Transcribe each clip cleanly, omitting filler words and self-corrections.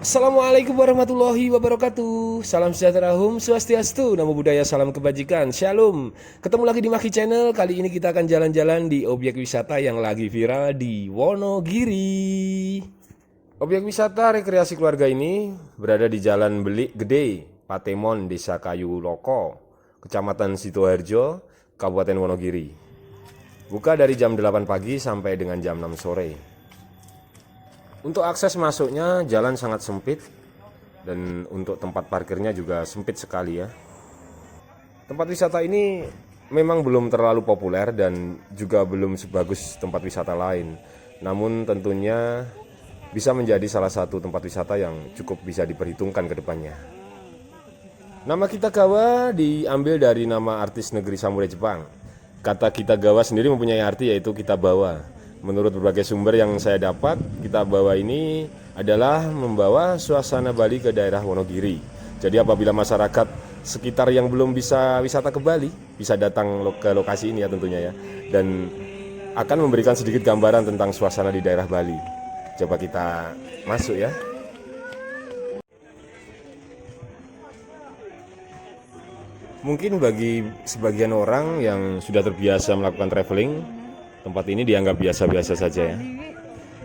Assalamualaikum warahmatullahi wabarakatuh. Salam sejahtera, Hum Swastiastu, Namo Buddhaya, salam kebajikan, Shalom. Ketemu lagi di Maki Channel. Kali ini kita akan jalan-jalan di objek wisata yang lagi viral di Wonogiri. Objek wisata rekreasi keluarga ini berada di Jalan Belik Gede, Patemon, Desa Kayu Loko, Kecamatan Sidoarjo, Kabupaten Wonogiri. Buka dari jam 8 pagi sampai dengan jam 6 sore. Untuk akses masuknya jalan sangat sempit dan untuk tempat parkirnya juga sempit sekali ya. Tempat wisata ini memang belum terlalu populer dan juga belum sebagus tempat wisata lain. Namun tentunya bisa menjadi salah satu tempat wisata yang cukup bisa diperhitungkan ke depannya. Nama Kitagawa diambil dari nama artis negeri samurai Jepang. Kata Kitagawa sendiri mempunyai arti yaitu kita bawa. Menurut berbagai sumber yang saya dapat, Kitagawa ini adalah membawa suasana Bali ke daerah Wonogiri. Jadi apabila masyarakat sekitar yang belum bisa wisata ke Bali, bisa datang ke lokasi ini ya tentunya ya. Dan akan memberikan sedikit gambaran tentang suasana di daerah Bali. Coba kita masuk ya. Mungkin bagi sebagian orang yang sudah terbiasa melakukan traveling, tempat ini dianggap biasa-biasa saja ya.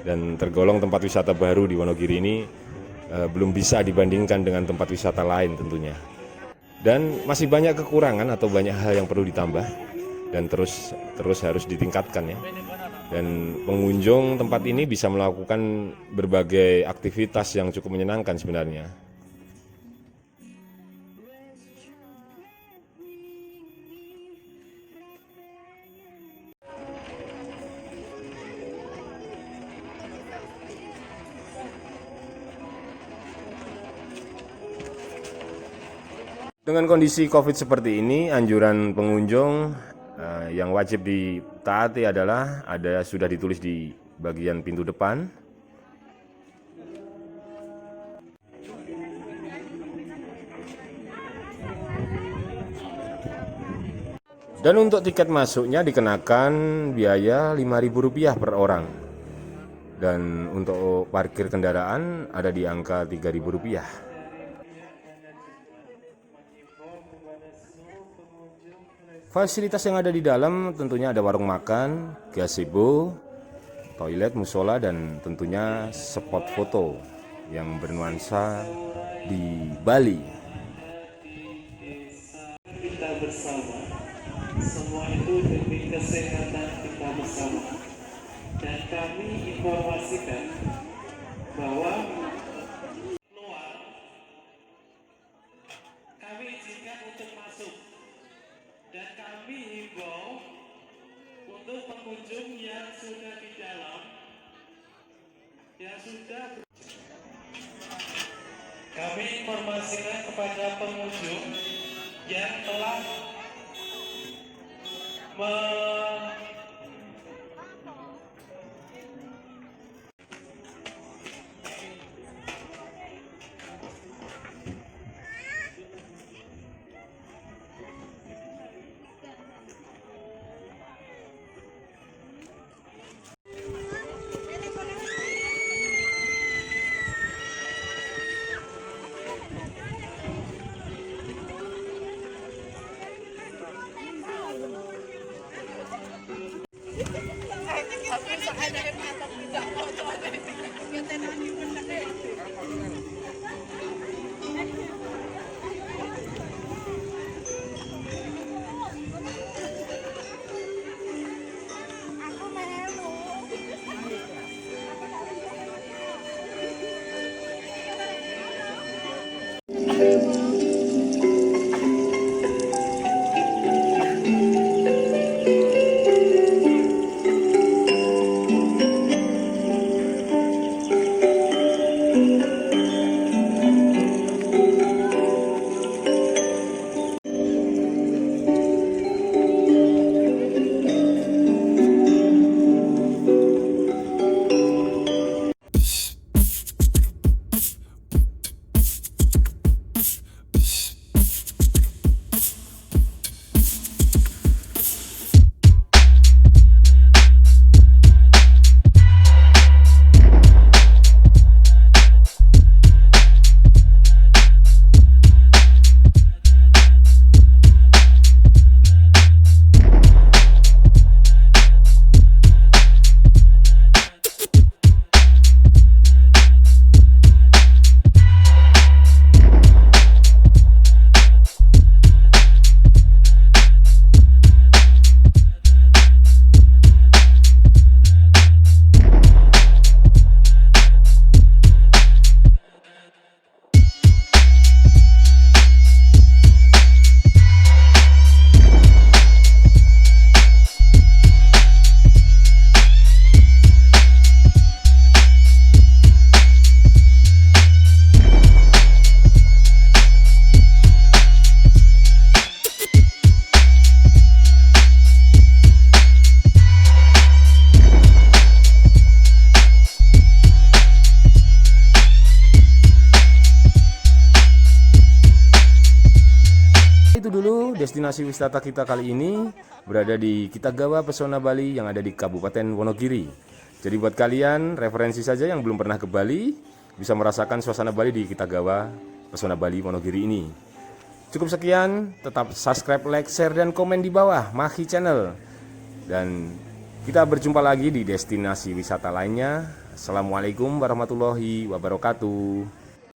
Dan tergolong tempat wisata baru di Wonogiri ini belum bisa dibandingkan dengan tempat wisata lain tentunya. Dan masih banyak kekurangan atau banyak hal yang perlu ditambah dan terus harus ditingkatkan ya. Dan pengunjung tempat ini bisa melakukan berbagai aktivitas yang cukup menyenangkan sebenarnya. Dengan kondisi COVID seperti ini, anjuran pengunjung yang wajib ditaati adalah sudah ditulis di bagian pintu depan. Dan untuk tiket masuknya dikenakan biaya Rp5.000 per orang. Dan untuk parkir kendaraan ada di angka Rp3.000. Fasilitas yang ada di dalam tentunya ada warung makan, gazebo, toilet, musola, dan tentunya spot foto yang bernuansa di Bali. Kita bersama, semua itu demi kesehatan kita bersama. Dan kami informasikan bahwa keluar, kami izinkan untuk masuk. Dan kami himbau untuk pengunjung yang sudah di dalam, yang sudah kami informasikan kepada pengunjung yang telah destinasi wisata kita kali ini berada di Kitagawa Pesona Bali yang ada di Kabupaten Wonogiri. Jadi buat kalian referensi saja yang belum pernah ke Bali bisa merasakan suasana Bali di Kitagawa Pesona Bali Wonogiri ini. Cukup sekian, tetap subscribe, like, share, dan komen di bawah Maki Channel. Dan kita berjumpa lagi di destinasi wisata lainnya. Assalamualaikum warahmatullahi wabarakatuh.